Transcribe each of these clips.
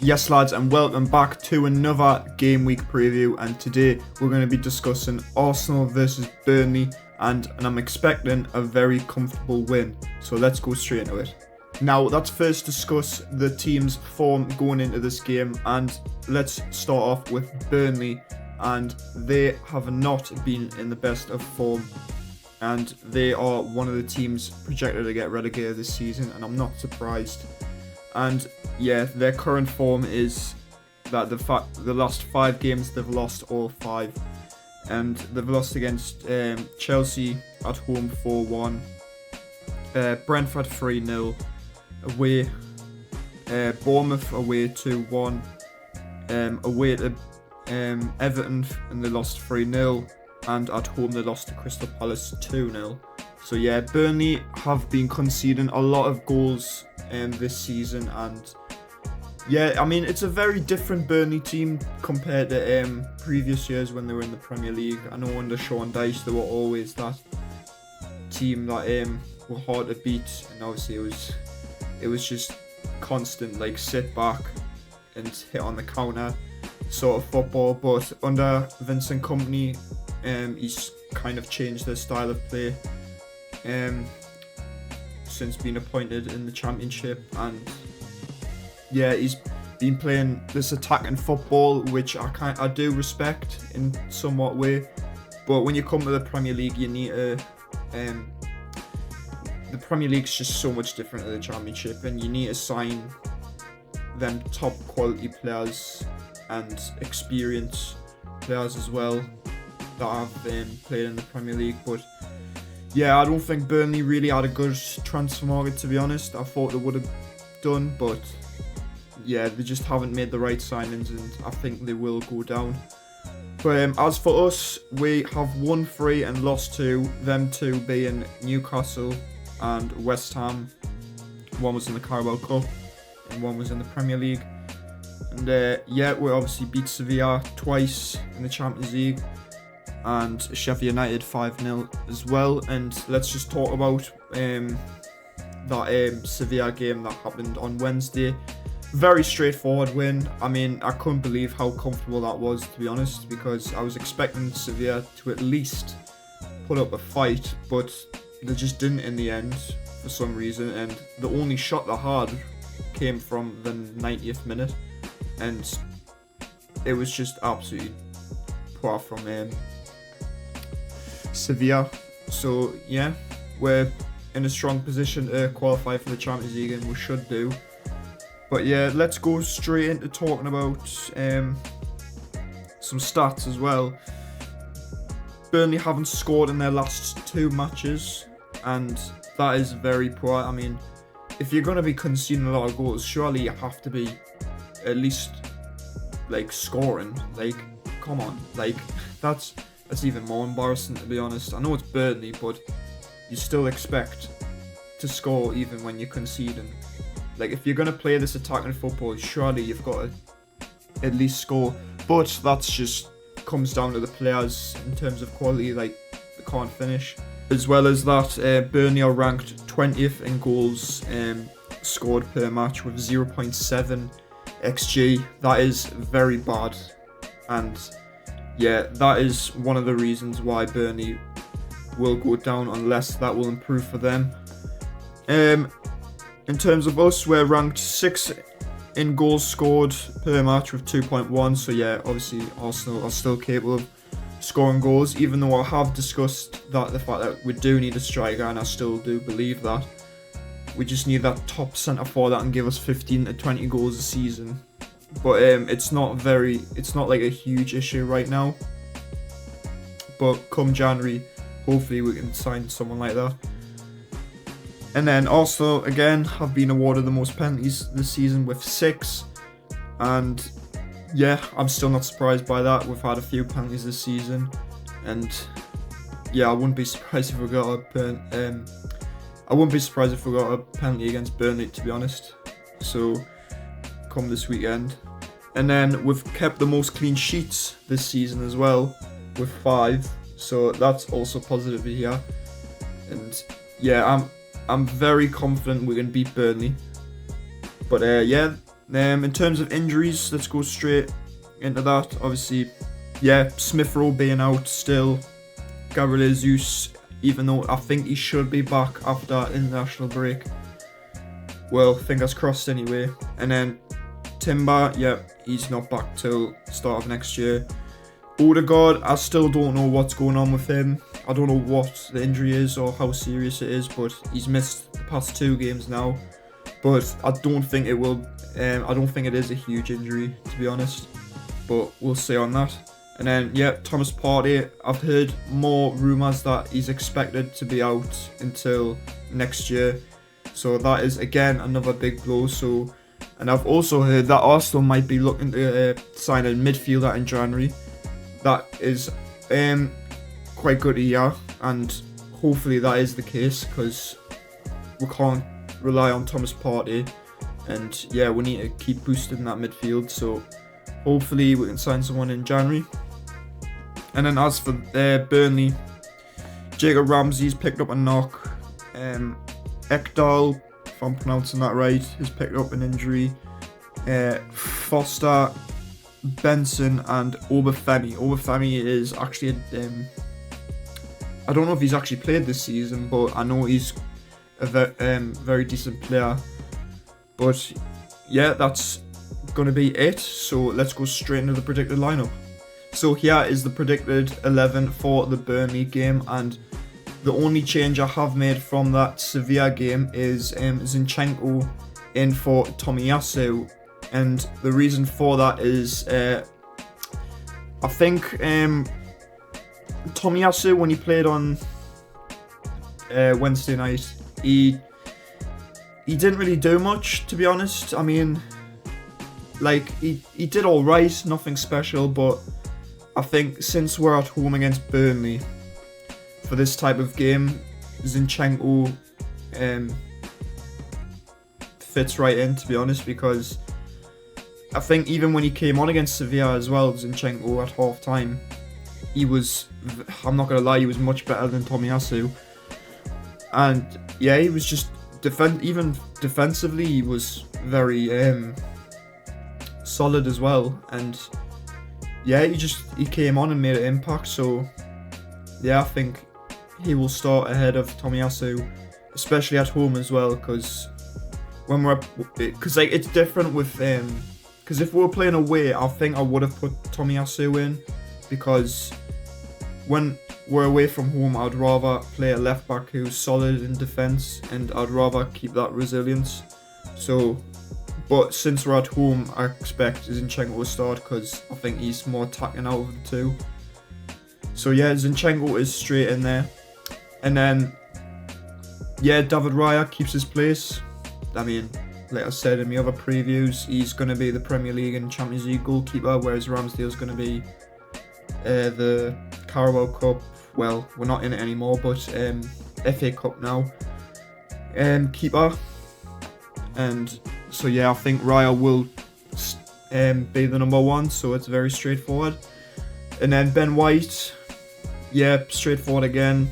Yes lads, and welcome back to another game week preview, and today we're going to be discussing Arsenal versus Burnley, and I'm expecting a very comfortable win, so let's go straight into it. Now let's first discuss the team's form going into this game, and let's start off with Burnley, and they have not been in the best of form, and they are one of the teams projected to get relegated this season, and I'm not surprised. And yeah, their current form is that the last 5 games they've lost all 5, and they've lost against Chelsea at home 4-1, Brentford 3-0 away, Bournemouth away 2-1, away to Everton and they lost 3-0, and at home they lost to Crystal Palace 2-0. So yeah, Burnley have been conceding a lot of goals this season, and yeah, I mean, it's a very different Burnley team compared to previous years when they were in the Premier League. I know under Sean Dyche they were always that team that were hard to beat, and obviously it was just constant like sit back and hit on the counter sort of football. But under Vincent Kompany, he's kind of changed their style of play since being appointed in the Championship, and yeah, he's been playing this attacking football, which I do respect in somewhat way. But when you come to the Premier League, you need to the Premier League's just so much different to the Championship, and you need to sign them top quality players and experienced players as well that have played in the Premier League. But yeah, I don't think Burnley really had a good transfer market, to be honest. I thought they would have done, but yeah, they just haven't made the right signings, and I think they will go down. But as for us, we have won 3 and lost 2, them 2 being Newcastle and West Ham. One was in the Carabao Cup and one was in the Premier League. And yeah, we obviously beat Sevilla twice in the Champions League, and Sheffield United 5-0 as well. And let's just talk about that Sevilla game that happened on Wednesday. Very straightforward win. I mean, I couldn't believe how comfortable that was, to be honest, because I was expecting Sevilla to at least put up a fight, but they just didn't in the end for some reason, and the only shot they had came from the 90th minute, and it was just absolutely poor from Sevilla. So yeah, we're in a strong position to qualify for the Champions League, and we should do. But yeah, let's go straight into talking about some stats as well. Burnley haven't scored in their last 2 matches, and that is very poor. I mean, if you're going to be conceding a lot of goals, surely you have to be at least like scoring. Like, come on, like that's even more embarrassing, to be honest. I know it's Burnley, but you still expect to score even when you're conceding. Like, if you're going to play this attacking football, surely you've got to at least score. But that's just comes down to the players in terms of quality, like they can't finish. As well as that, Burnley are ranked 20th in goals scored per match with 0.7 XG. That is very bad. And yeah, that is one of the reasons why Burnley will go down unless that will improve for them. In terms of us, we're ranked 6th in goals scored per match with 2.1. So yeah, obviously Arsenal are still capable of scoring goals, even though I have discussed that the fact that we do need a striker, and I still do believe that. We just need that top centre forward that can give us 15 to 20 goals a season. But it's not like a huge issue right now. But come January, hopefully we can sign someone like that. And then Arsenal again have been awarded the most penalties this season with 6, and yeah, I'm still not surprised by that. We've had a few penalties this season, and yeah, I wouldn't be surprised if we got a penalty against Burnley, to be honest. So come this weekend. And then we've kept the most clean sheets this season as well with 5, so that's also positive here. And yeah, I'm very confident we can beat Burnley. But yeah, In terms of injuries, let's go straight into that. Obviously, yeah, Smith Rowe being out still. Gabriel Jesus, even though I think he should be back after international break. Well, fingers crossed anyway. And then Timber, yeah, he's not back till start of next year. Odegaard, I still don't know what's going on with him. I don't know what the injury is or how serious it is, but he's missed the past 2 games now. But I don't think it will. I don't think it is a huge injury, to be honest. But we'll see on that. And then, yeah, Thomas Partey, I've heard more rumours that he's expected to be out until next year. So that is, again, another big blow. So, and I've also heard that Arsenal might be looking to sign a midfielder in January. That is quite good to hear. And hopefully that is the case, because we can't rely on Thomas Partey. And, yeah, we need to keep boosting that midfield. So hopefully we can sign someone in January. And then as for Burnley, Jacob Ramsey's picked up a knock. Ekdal, if I'm pronouncing that right, has picked up an injury. Foster, Benson, and Obafemi. Obafemi is actually, I don't know if he's actually played this season, but I know he's a very decent player. But yeah, that's going to be it. So let's go straight into the predicted lineup. So here is the predicted 11 for the Burnley game, and the only change I have made from that Sevilla game is Zinchenko in for Tomiyasu, and the reason for that is I think Tomiyasu, when he played on Wednesday night, he didn't really do much, to be honest. I mean, like, he did alright, nothing special, but I think since we're at home against Burnley for this type of game, Zinchenko fits right in, to be honest, because I think even when he came on against Sevilla as well, Zinchenko at half time, he was, I'm not going to lie, he was much better than Tomiyasu. And yeah, he was just, even defensively, he was very solid as well. And yeah, he came on and made an impact. So yeah, I think he will start ahead of Tomiyasu, especially at home as well, because like, it's different with because if we were playing away, I think I would have put Tomiyasu in, because when we're away from home, I'd rather play a left back who's solid in defence, and I'd rather keep that resilience. So, but since we're at home, I expect Zinchenko to start, because I think he's more attacking out of the two. So yeah, Zinchenko is straight in there. And then, yeah, David Raya keeps his place. I mean, like I said in my other previews, he's going to be the Premier League and Champions League goalkeeper, whereas Ramsdale's going to be the Carabao Cup. Well, we're not in it anymore, but FA Cup now. Keeper. And so yeah, I think Raya will be the number 1, so it's very straightforward. And then Ben White, yeah, straightforward again.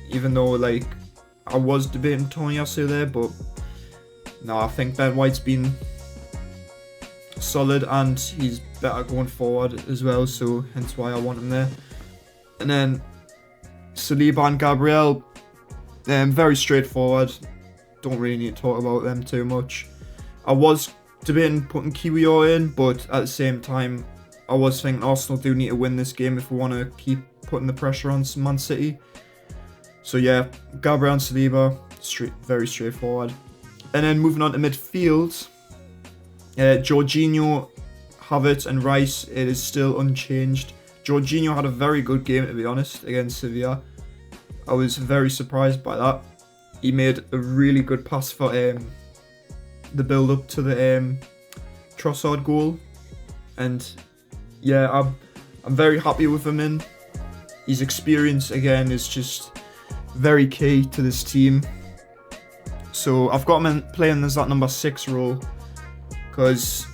Even though, like, I was debating Tomiyasu there, but no, I think Ben White's been solid and he's better going forward as well, so hence why I want him there. And then Saliba and Gabriel, very straightforward. Don't really need to talk about them too much. I was debating putting Kiwior in, but at the same time, I was thinking Arsenal do need to win this game if we want to keep putting the pressure on Man City. So yeah, Gabriel and Saliba, very straightforward. And then moving on to midfield, Jorginho, Havertz and Rice, it is still unchanged. Jorginho had a very good game, to be honest, against Sevilla. I was very surprised by that. He made a really good pass for the build-up to the Trossard goal. And yeah, I'm very happy with him in. His experience, again, is just very key to this team. So I've got him playing as that number 6 role, because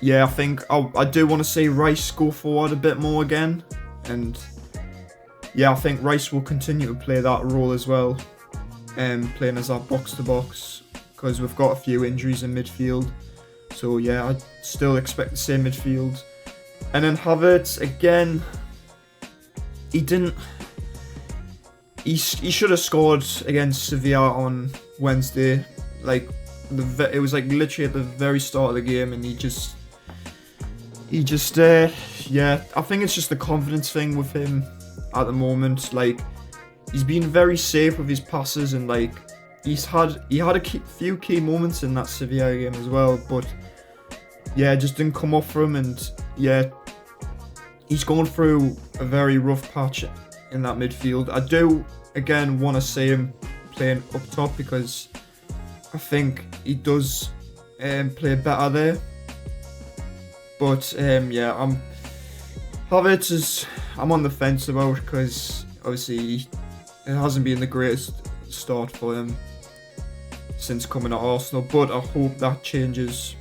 yeah, I think I do want to see Rice go forward a bit more again, and yeah, I think Rice will continue to play that role as well, playing as that box to box because we've got a few injuries in midfield. So yeah, I still expect the same midfield. And then Havertz, again, he should have scored against Sevilla on Wednesday. Like, it was like literally at the very start of the game, and yeah, I think it's just the confidence thing with him at the moment. Like, he's been very safe with his passes, and like he had a few key moments in that Sevilla game as well, but yeah, it just didn't come off for him. And yeah, he's going through a very rough patch in that midfield. I do again want to see him playing up top, because I think he does play better there. But yeah, Havertz I'm on the fence about, because obviously it hasn't been the greatest start for him since coming to Arsenal, but I hope that changes,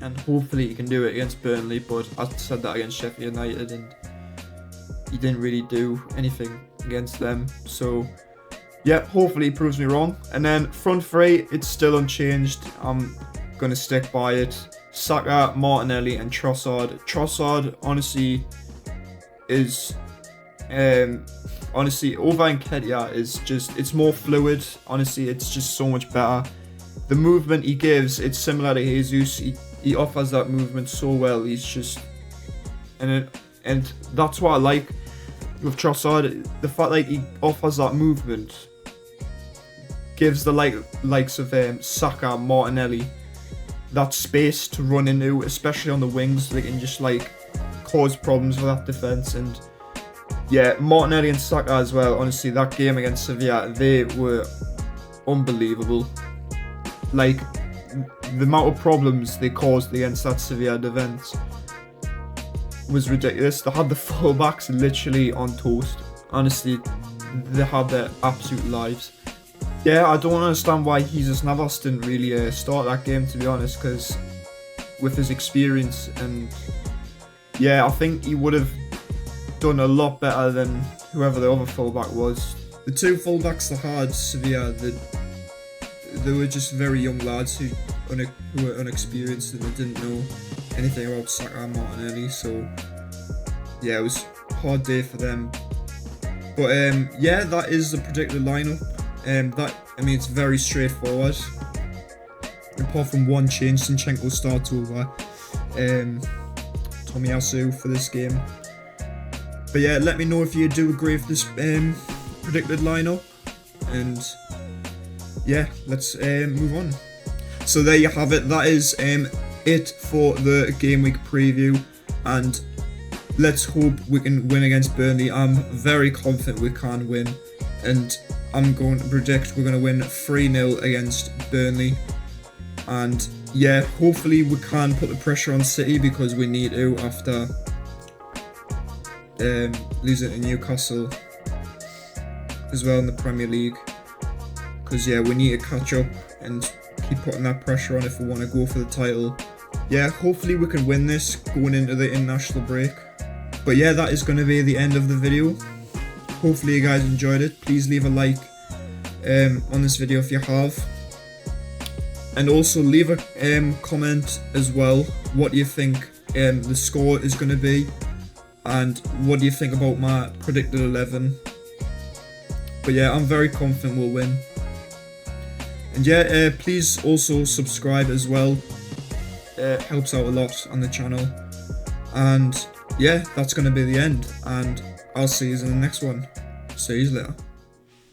and hopefully he can do it against Burnley. But I said that against Sheffield United, and he didn't really do anything against them. So yeah, hopefully he proves me wrong. And then front three, it's still unchanged. I'm going to stick by it. Saka, Martinelli and Trossard. Trossard honestly is over Nketiah is just, it's more fluid. Honestly, it's just so much better. The movement he gives, it's similar to Jesus. He offers that movement so well. He's just, and that's what I like with Trossard. The fact that he offers that movement gives the likes of Saka, Martinelli that space to run into, especially on the wings. They can just like cause problems for that defense. And yeah, Martinelli and Saka as well. Honestly, that game against Sevilla, they were unbelievable. Like, the amount of problems they caused against that Sevilla defense was ridiculous. They had the fullbacks literally on toast. Honestly, they had their absolute lives. Yeah, I don't understand why Jesus Navas didn't really start that game, to be honest, because with his experience, and yeah, I think he would have done a lot better than whoever the other fullback was. The two fullbacks they had, Sevilla, they were just very young lads who were unexperienced, and they didn't know anything about Saka and Martinelli. So yeah, it was a hard day for them. But yeah, that is the predicted lineup. It's very straightforward. Apart from one change, Zinchenko starts over Tomiyasu for this game. But yeah, let me know if you do agree with this predicted lineup. And yeah, let's move on. So there you have it. That is it for the game week preview, and let's hope we can win against Burnley. I'm very confident we can win, and I'm going to predict we're going to win 3-0 against Burnley. And yeah, hopefully we can put the pressure on City, because we need to after losing to Newcastle as well in the Premier League. Because yeah, we need to catch up and keep putting that pressure on if we want to go for the title. Yeah, hopefully we can win this going into the international break. But yeah, that is going to be the end of the video. Hopefully you guys enjoyed it. Please leave a like on this video if you have. And also leave a comment as well. What do you think the score is going to be? And what do you think about my predicted 11? But yeah, I'm very confident we'll win. And yeah, please also subscribe as well. It helps out a lot on the channel. And yeah, that's going to be the end. And I'll see you in the next one. See you later.